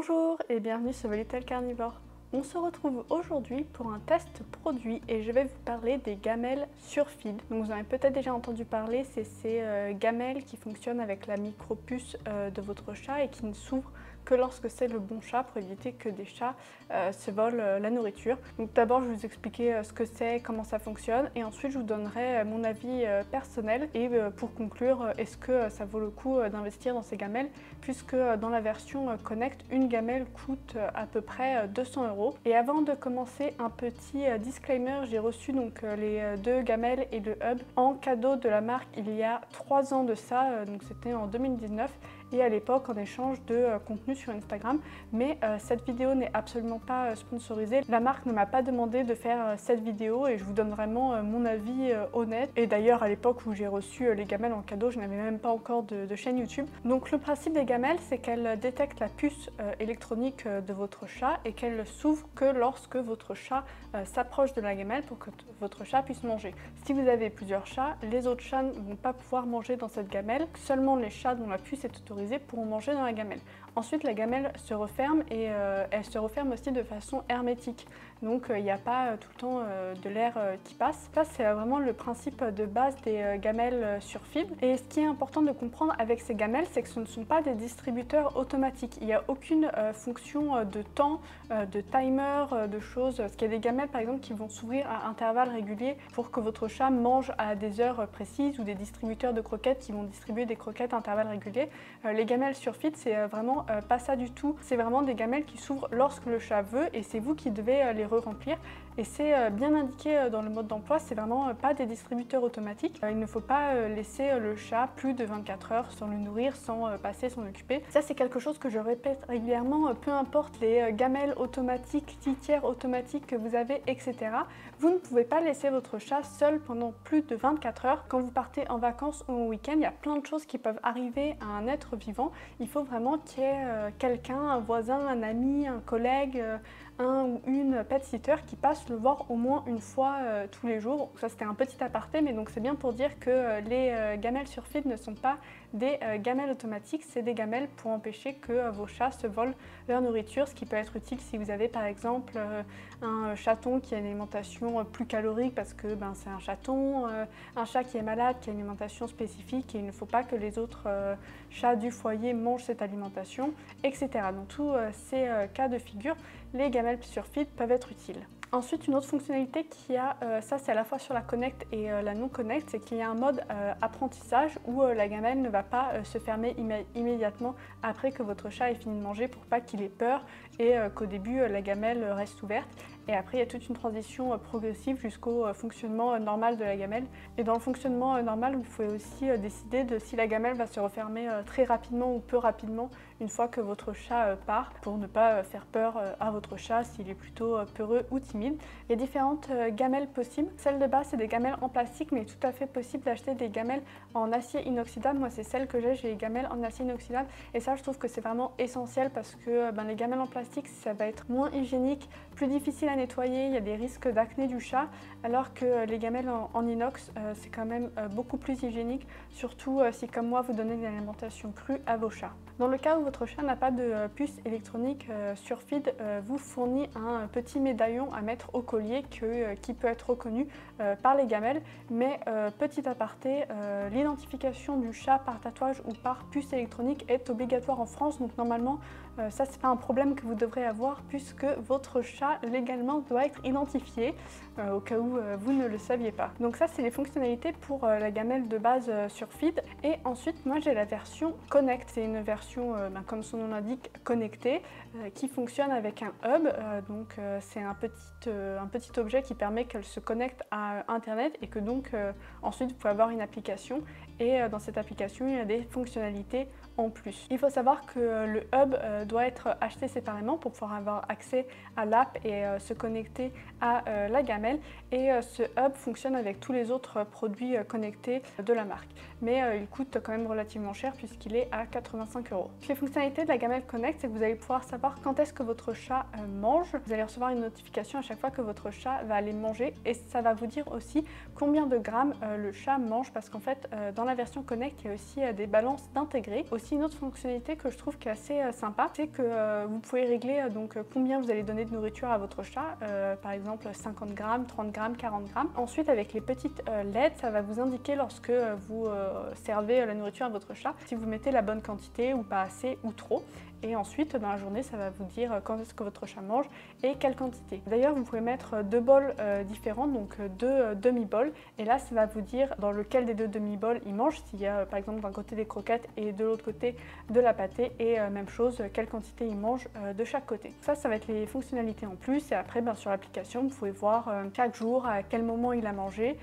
Bonjour et bienvenue sur Little Carnivore. On se retrouve aujourd'hui pour un test produit et je vais vous parler des gamelles Surfeed. Donc vous en avez peut-être déjà entendu parler, c'est ces gamelles qui fonctionnent avec la micropuce de votre chat et qui ne s'ouvrent que lorsque c'est le bon chat pour éviter que des chats se volent la nourriture. Donc d'abord je vais vous expliquer ce que c'est, comment ça fonctionne et ensuite je vous donnerai mon avis personnel et pour conclure est-ce que ça vaut le coup d'investir dans ces gamelles puisque dans la version Connect une gamelle coûte à peu près 200 €. Et avant de commencer un petit disclaimer, j'ai reçu donc les deux gamelles et le hub en cadeau de la marque il y a 3 ans de ça, donc c'était en 2019 et à l'époque en échange de contenu sur Instagram, mais cette vidéo n'est absolument pas sponsorisée. La marque ne m'a pas demandé de faire cette vidéo et je vous donne vraiment mon avis honnête. Et d'ailleurs à l'époque où j'ai reçu les gamelles en cadeau, je n'avais même pas encore de chaîne YouTube. Donc le principe des gamelles, c'est qu'elles détectent la puce électronique de votre chat et qu'elles s'ouvrent que lorsque votre chat s'approche de la gamelle pour que votre chat puisse manger. Si vous avez plusieurs chats, les autres chats ne vont pas pouvoir manger dans cette gamelle, seulement les chats dont la puce est autorisée pourront manger dans la gamelle. Ensuite, la gamelle se referme et elle se referme aussi de façon hermétique. Donc, il n'y a pas tout le temps de l'air qui passe. Ça, c'est vraiment le principe de base des gamelles Surfeed. Et ce qui est important de comprendre avec ces gamelles, c'est que ce ne sont pas des distributeurs automatiques. Il n'y a aucune fonction de temps, de timer, de choses. Parce qu'il y a des gamelles, par exemple, qui vont s'ouvrir à intervalles réguliers pour que votre chat mange à des heures précises ou des distributeurs de croquettes qui vont distribuer des croquettes à intervalles réguliers. Les gamelles Surfeed, c'est vraiment pas ça du tout. C'est vraiment des gamelles qui s'ouvrent lorsque le chat veut et c'est vous qui devez les re-remplir. Et c'est bien indiqué dans le mode d'emploi, c'est vraiment pas des distributeurs automatiques. Il ne faut pas laisser le chat plus de 24 heures sans le nourrir, sans passer, s'en occuper. Ça, c'est quelque chose que je répète régulièrement, peu importe les gamelles automatiques, litières automatiques que vous avez, etc. Vous ne pouvez pas laisser votre chat seul pendant plus de 24 heures. Quand vous partez en vacances ou au week-end, il y a plein de choses qui peuvent arriver à un être vivant. Il faut vraiment qu'il y ait quelqu'un, un voisin, un ami, un collègue, un ou une pet sitter qui passe le voir au moins une fois tous les jours. Ça, c'était un petit aparté, mais donc c'est bien pour dire que les gamelles Surfeed ne sont pas des gamelles automatiques, c'est des gamelles pour empêcher que vos chats se volent leur nourriture, ce qui peut être utile si vous avez par exemple un chaton qui a une alimentation plus calorique parce que c'est un chaton, un chat qui est malade, qui a une alimentation spécifique et il ne faut pas que les autres chats du foyer mangent cette alimentation, etc. Dans tous ces cas de figure, les gamelles Surfeed peuvent être utiles. Ensuite, une autre fonctionnalité qui a, ça c'est à la fois sur la Connect et la non Connect, c'est qu'il y a un mode apprentissage où la gamelle ne va pas se fermer immédiatement après que votre chat ait fini de manger pour pas qu'il ait peur et qu'au début la gamelle reste ouverte. Et après, il y a toute une transition progressive jusqu'au fonctionnement normal de la gamelle. Et dans le fonctionnement normal, vous pouvez aussi décider de si la gamelle va se refermer très rapidement ou peu rapidement une fois que votre chat part, pour ne pas faire peur à votre chat s'il est plutôt peureux ou timide. Il y a différentes gamelles possibles. Celle de base, c'est des gamelles en plastique, mais il est tout à fait possible d'acheter des gamelles en acier inoxydable. Moi, c'est celle que j'ai les gamelles en acier inoxydable. Et ça, je trouve que c'est vraiment essentiel parce que les gamelles en plastique, ça va être moins hygiénique, plus difficile à nettoyer, il y a des risques d'acné du chat, alors que les gamelles en inox, c'est quand même beaucoup plus hygiénique, surtout si comme moi, vous donnez une alimentation crue à vos chats. Dans le cas où votre chat n'a pas de puce électronique, Surfeed vous fournit un petit médaillon à mettre au collier qui peut être reconnu par les gamelles, mais petit aparté, l'identification du chat par tatouage ou par puce électronique est obligatoire en France, donc normalement ça c'est pas un problème que vous devrez avoir puisque votre chat légalement doit être identifié au cas où vous ne le saviez pas. Donc ça c'est les fonctionnalités pour la gamelle de base Surfeed. Et ensuite moi j'ai la version Connect, c'est une version comme son nom l'indique connectée qui fonctionne avec un hub, donc c'est un petit objet qui permet qu'elle se connecte à internet et que donc ensuite vous pouvez avoir une application et dans cette application il y a des fonctionnalités en plus. Il faut savoir que le hub doit être acheté séparément pour pouvoir avoir accès à l'app et se connecter à la gamelle et ce hub fonctionne avec tous les autres produits connectés de la marque. Mais il coûte quand même relativement cher puisqu'il est à 85 €. Les fonctionnalités de la gamelle Connect, c'est que vous allez pouvoir savoir quand est-ce que votre chat mange. Vous allez recevoir une notification à chaque fois que votre chat va aller manger et ça va vous dire aussi combien de grammes le chat mange parce qu'en fait dans dans la version Connect, il y a aussi des balances d'intégrer. Aussi une autre fonctionnalité que je trouve qui est assez sympa, c'est que vous pouvez régler donc combien vous allez donner de nourriture à votre chat, par exemple 50 grammes, 30 grammes, 40 grammes. Ensuite, avec les petites LED, ça va vous indiquer lorsque vous servez la nourriture à votre chat, si vous mettez la bonne quantité ou pas assez ou trop. Et ensuite, dans la journée, ça va vous dire quand est-ce que votre chat mange et quelle quantité. D'ailleurs, vous pouvez mettre deux bols différents, donc deux demi-bols. Et là, ça va vous dire dans lequel des deux demi-bols il mange, s'il y a par exemple d'un côté des croquettes et de l'autre côté de la pâtée. Et même chose, quelle quantité il mange de chaque côté. Ça va être les fonctionnalités en plus. Et après, sur l'application, vous pouvez voir chaque jour à quel moment il a mangé,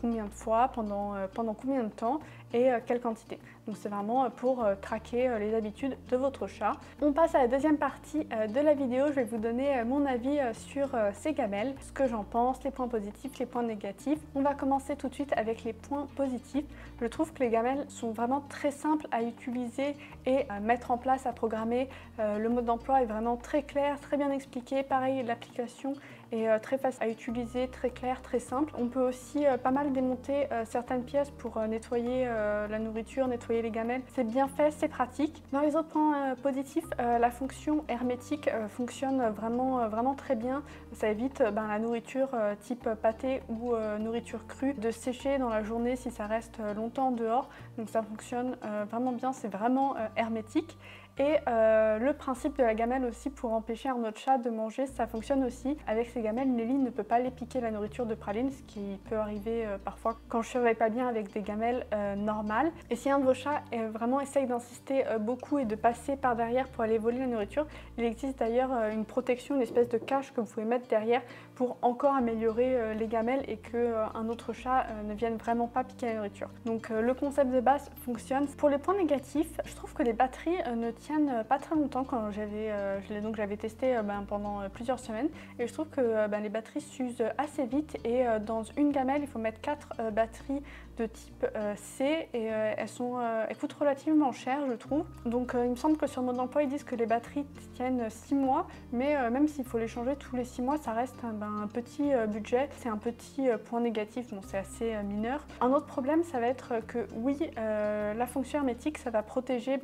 combien de fois, pendant combien de temps et quelle quantité. Donc c'est vraiment pour traquer les habitudes de votre chat. On passe à la deuxième partie de la vidéo. Je vais vous donner mon avis sur ces gamelles, ce que j'en pense, les points positifs, les points négatifs. On va commencer tout de suite avec les points positifs. Je trouve que les gamelles sont vraiment très simples à utiliser et à mettre en place, à programmer. Le mode d'emploi est vraiment très clair, très bien expliqué. Pareil, l'application est très facile à utiliser, très clair, très simple. On peut aussi pas mal démonter certaines pièces pour nettoyer la nourriture, nettoyer les gamelles. C'est bien fait, c'est pratique. Dans les autres points positifs, la fonction hermétique fonctionne vraiment très bien. Ça évite la nourriture type pâté ou nourriture crue de sécher dans la journée si ça reste longtemps dehors. Donc ça fonctionne vraiment bien, c'est vraiment hermétique. Et le principe de la gamelle aussi pour empêcher un autre chat de manger, ça fonctionne aussi. Avec ces gamelles, Nelly ne peut pas les piquer la nourriture de Praline, ce qui peut arriver parfois quand je ne surveille pas bien avec des gamelles normales. Et si un de vos chats vraiment essaye d'insister beaucoup et de passer par derrière pour aller voler la nourriture, il existe d'ailleurs une protection, une espèce de cache que vous pouvez mettre derrière pour encore améliorer les gamelles et qu'un autre chat ne vienne vraiment pas piquer la nourriture. Donc le concept de base fonctionne. Pour les points négatifs, je trouve que les batteries ne tiennent pas très longtemps quand j'avais testé pendant plusieurs semaines et je trouve que les batteries s'usent assez vite et dans une gamelle il faut mettre 4 batteries de type C et elles coûtent relativement cher je trouve. Donc il me semble que sur Mode d'emploi ils disent que les batteries tiennent 6 mois mais même s'il faut les changer tous les 6 mois ça reste un petit budget, c'est un petit point négatif, bon c'est assez mineur. Un autre problème ça va être que oui la fonction hermétique ça va protéger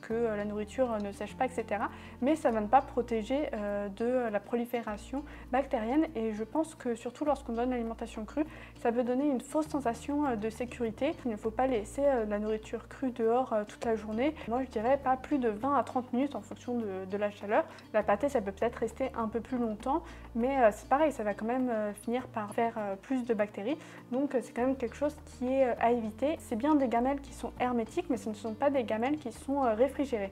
que la nourriture ne sèche pas etc. mais ça va ne pas protéger de la prolifération bactérienne et je pense que surtout lorsqu'on donne l'alimentation crue ça peut donner une fausse sensation de sécurité. Il ne faut pas laisser la nourriture crue dehors toute la journée. Moi je dirais pas plus de 20 à 30 minutes en fonction de la chaleur. La pâtée ça peut peut-être rester un peu plus longtemps mais c'est pareil, ça va quand même finir par faire plus de bactéries donc c'est quand même quelque chose qui est à éviter. C'est bien des gamelles qui sont hermétiques mais ce ne sont pas des gamelles qui sont réfrigérées.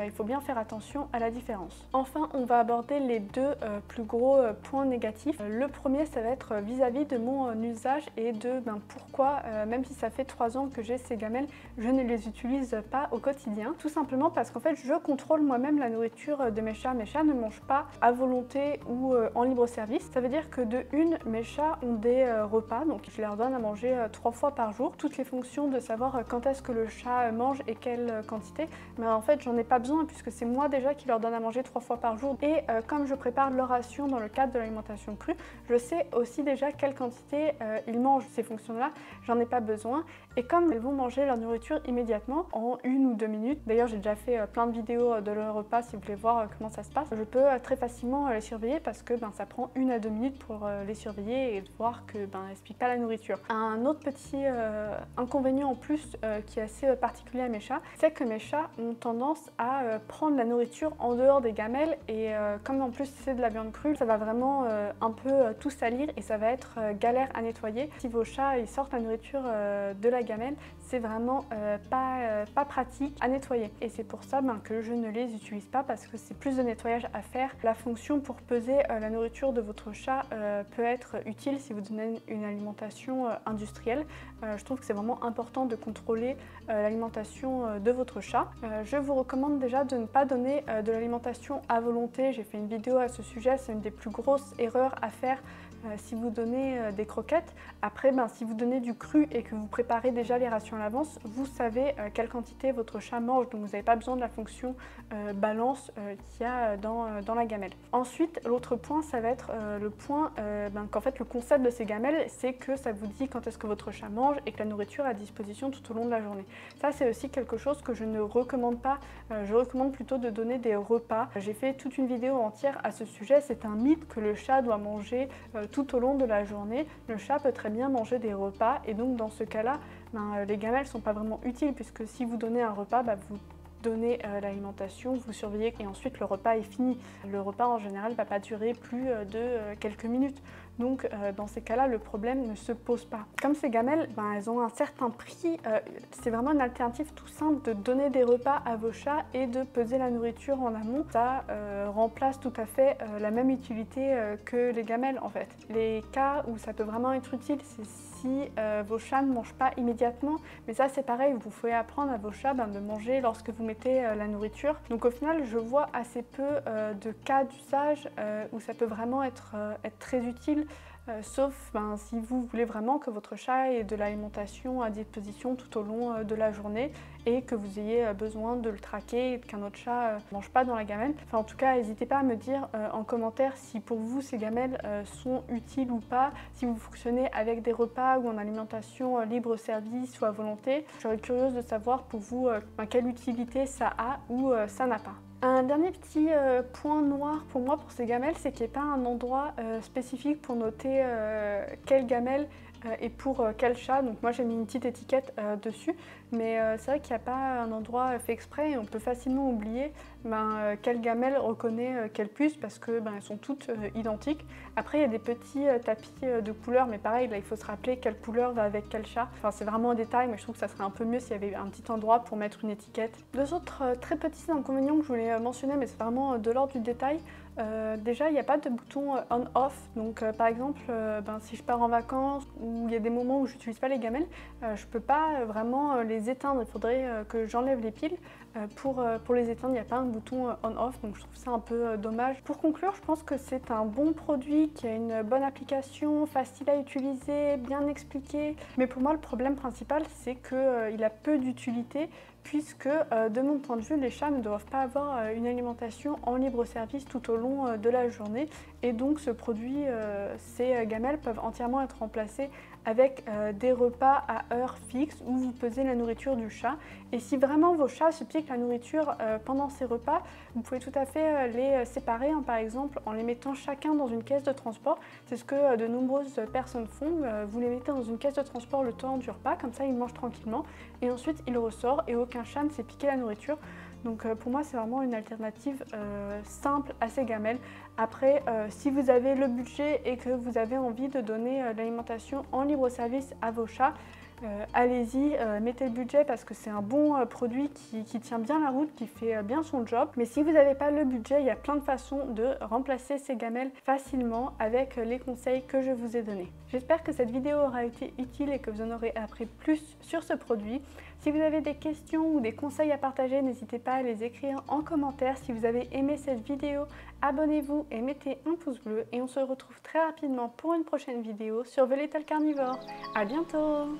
Il faut bien faire attention à la différence. Enfin, on va aborder les deux plus gros points négatifs. Le premier, ça va être vis-à-vis de mon usage et de pourquoi, même si ça fait 3 ans que j'ai ces gamelles, je ne les utilise pas au quotidien. Tout simplement parce qu'en fait, je contrôle moi-même la nourriture de mes chats. Mes chats ne mangent pas à volonté ou en libre service. Ça veut dire que de une, mes chats ont des repas, donc je leur donne à manger 3 fois par jour. Toutes les fonctions de savoir quand est-ce que le chat mange et quelle quantité, mais en fait, j'en ai pas besoin puisque c'est moi déjà qui leur donne à manger 3 fois par jour et comme je prépare leur ration dans le cadre de l'alimentation crue, je sais aussi déjà quelle quantité ils mangent. Ces fonctions-là, j'en ai pas besoin et comme elles vont manger leur nourriture immédiatement en 1 ou 2 minutes, d'ailleurs j'ai déjà fait plein de vidéos de leur repas si vous voulez voir comment ça se passe, je peux très facilement les surveiller parce que ça prend 1 à 2 minutes pour les surveiller et voir que elles se piquent pas la nourriture. Un autre petit inconvénient en plus qui est assez particulier à mes chats, c'est que mes chats ont tendance à prendre la nourriture en dehors des gamelles et comme en plus c'est de la viande crue, ça va vraiment un peu tout salir et ça va être galère à nettoyer. Si vos chats ils sortent la nourriture de la gamelle, c'est vraiment pas pratique à nettoyer et c'est pour ça que je ne les utilise pas parce que c'est plus de nettoyage à faire. La fonction pour peser la nourriture de votre chat peut être utile si vous donnez une alimentation industrielle. Je trouve que c'est vraiment important de contrôler l'alimentation de votre chat. Je vous recommande déjà de ne pas donner de l'alimentation à volonté. J'ai fait une vidéo à ce sujet, c'est une des plus grosses erreurs à faire si vous donnez des croquettes. Après, si vous donnez du cru et que vous préparez déjà les rations à l'avance, vous savez quelle quantité votre chat mange, donc vous n'avez pas besoin de la fonction balance qu'il y a dans la gamelle. Ensuite, l'autre point, ça va être le point qu'en fait le concept de ces gamelles, c'est que ça vous dit quand est-ce que votre chat mange et que la nourriture est à disposition tout au long de la journée. Ça, c'est aussi quelque chose que je ne recommande pas. Je recommande plutôt de donner des repas. J'ai fait toute une vidéo entière à ce sujet. C'est un mythe que le chat doit manger tout au long de la journée. Le chat peut très bien manger des repas et donc dans ce cas-là, les gamelles ne sont pas vraiment utiles puisque si vous donnez un repas, vous donnez l'alimentation, vous surveillez et ensuite le repas est fini. Le repas en général ne va pas durer plus de quelques minutes. Donc dans ces cas-là, le problème ne se pose pas. Comme ces gamelles, elles ont un certain prix, c'est vraiment une alternative tout simple de donner des repas à vos chats et de peser la nourriture en amont. Ça remplace tout à fait la même utilité que les gamelles en fait. Les cas où ça peut vraiment être utile, c'est si vos chats ne mangent pas immédiatement, mais ça c'est pareil, vous pouvez apprendre à vos chats de manger lorsque vous mettez la nourriture. Donc au final, je vois assez peu de cas d'usage où ça peut vraiment être très utile. Sauf si vous voulez vraiment que votre chat ait de l'alimentation à disposition tout au long de la journée et que vous ayez besoin de le traquer et qu'un autre chat ne mange pas dans la gamelle. En tout cas, n'hésitez pas à me dire en commentaire si pour vous ces gamelles sont utiles ou pas, si vous fonctionnez avec des repas ou en alimentation libre service ou à volonté. Je serais curieuse de savoir pour vous quelle utilité ça a ou ça n'a pas. Un dernier petit point noir pour moi pour ces gamelles, c'est qu'il n'y ait pas un endroit spécifique pour noter quelle gamelle et pour quel chat. Donc moi j'ai mis une petite étiquette dessus, mais c'est vrai qu'il n'y a pas un endroit fait exprès et on peut facilement oublier quelle gamelle reconnaît quelle puce parce que elles sont toutes identiques. Après il y a des petits tapis de couleurs, mais pareil là il faut se rappeler quelle couleur va avec quel chat. Enfin c'est vraiment un détail, mais je trouve que ça serait un peu mieux s'il y avait un petit endroit pour mettre une étiquette. Deux autres très petits inconvénients que je voulais mentionner, mais c'est vraiment de l'ordre du détail. Déjà il n'y a pas de bouton on-off, donc par exemple si je pars en vacances ou il y a des moments où je n'utilise pas les gamelles, je ne peux pas vraiment les éteindre, il faudrait que j'enlève les piles. Pour les éteindre, il n'y a pas un bouton on-off, donc je trouve ça un peu dommage. Pour conclure, je pense que c'est un bon produit qui a une bonne application, facile à utiliser, bien expliqué. Mais pour moi, le problème principal, c'est qu'il a peu d'utilité puisque, de mon point de vue, les chats ne doivent pas avoir une alimentation en libre service tout au long de la journée. Et donc ce produit, ces gamelles peuvent entièrement être remplacées avec des repas à heure fixe où vous pesez la nourriture du chat. Et si vraiment vos chats se piquent la nourriture pendant ces repas, vous pouvez tout à fait les séparer, par exemple en les mettant chacun dans une caisse de transport. C'est ce que de nombreuses personnes font. Vous les mettez dans une caisse de transport le temps du repas, comme ça ils mangent tranquillement et ensuite il ressort et aucun chat ne s'est piqué la nourriture. Donc pour moi c'est vraiment une alternative simple à ces gamelles. Après si vous avez le budget et que vous avez envie de donner l'alimentation en libre service à vos chats, allez-y, mettez le budget parce que c'est un bon produit qui tient bien la route, qui fait bien son job. Mais si vous n'avez pas le budget, il y a plein de façons de remplacer ces gamelles facilement avec les conseils que je vous ai donnés. J'espère que cette vidéo aura été utile et que vous en aurez appris plus sur ce produit. Si vous avez des questions ou des conseils à partager, n'hésitez pas à les écrire en commentaire. Si vous avez aimé cette vidéo, abonnez-vous et mettez un pouce bleu. Et on se retrouve très rapidement pour une prochaine vidéo sur The Little Carnivore. À bientôt!